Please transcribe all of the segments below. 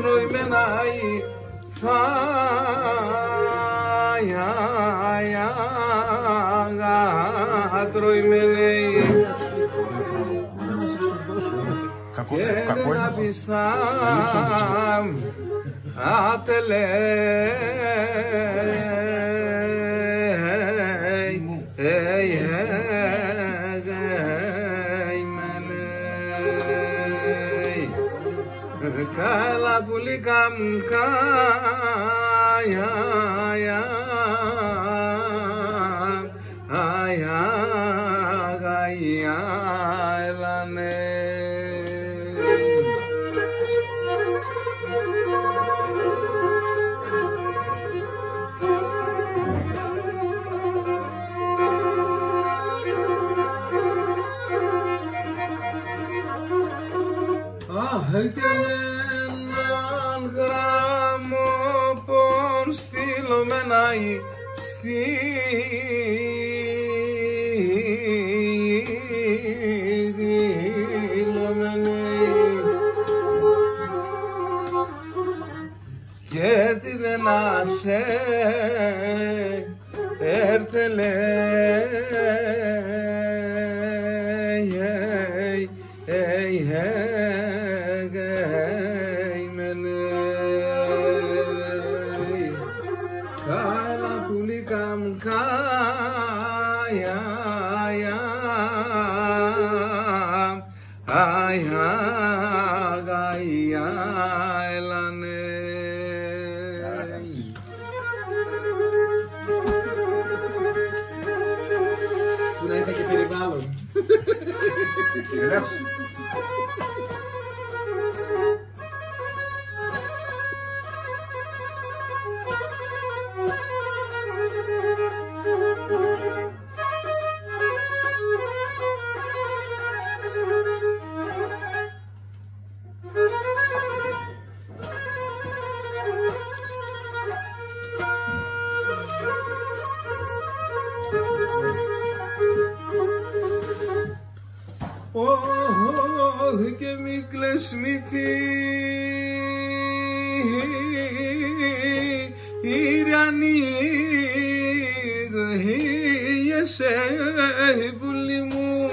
τροϊμέναι τροϊμέναι και δεν απιστάμ ατελέ Καλά πουλίκα μου κая έλανε και έναν γράμμο πον στείλωμεναι και τι δεν άσε έρθελε Καλά πουλίκα μου έλανε που να είχα και περιβάλλον. Και μη κλαις μύτη ηρανίγεσαι πουλί μου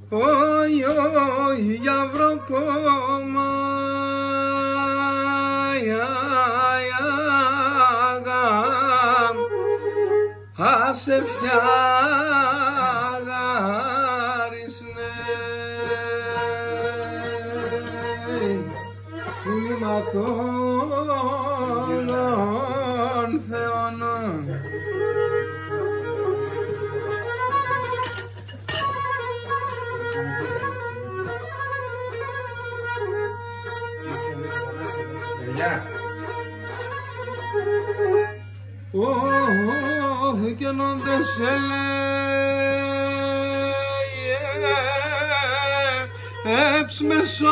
όχι για βροκόμα άσε φτιάγαρισμαι σήμα των Θεών και νόντες έψ μεσόγο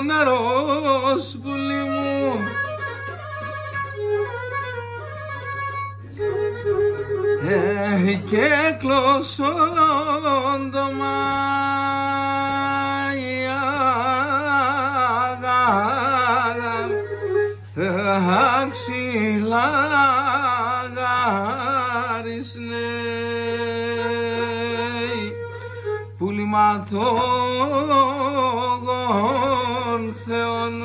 νερός πουλί μου και κλώσον το αξιλάγαρισνε πουληματόγων Θεών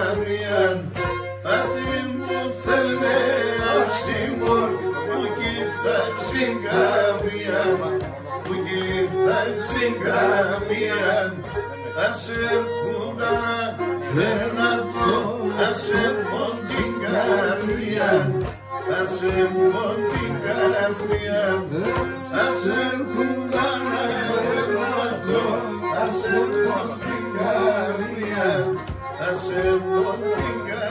καριάν, αυτή μου θέλει αυσίμορ, που κοίθα ψυγκαμιάν, που κοίθα ψυγκαμιάν, ας έρχονταν ένα το, ας έρχον την καριάν, ας έρχον την καριάν, ας έρχονταν ένα το, ας έρχον την καριάν, ας έρχον την καριάν.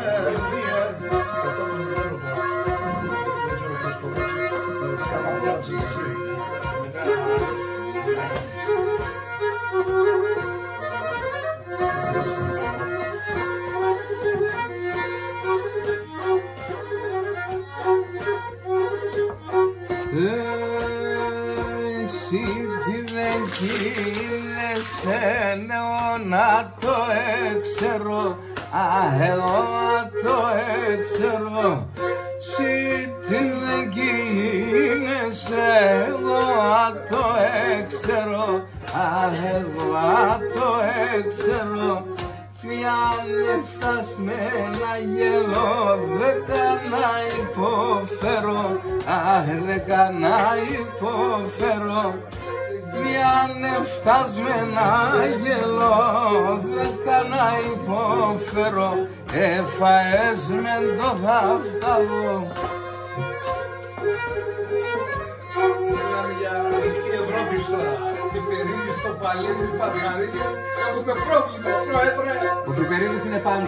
Εσύ τι δεν γίνεσαι να το έξερω, εγώ να το έξερω. Εσύ τι δεν γίνεσαι, εγώ να το έξερω, εγώ να το έξερω. Πιάνε φτασμένα γελώ, δεν κάνα υποφέρω, δεν κάνα υποφέρω. Πιάνε φτασμένα γελώ, δεν κάνα υποφέρω, έφαες μεν το δάφταλο. Ευρώπης τώρα, Πιπερίδης, το Παλίδης, Πατγαρίδης, έχουμε πρόβλημα, πρόεδρε. Ο Πιπερίδης είναι πάλι.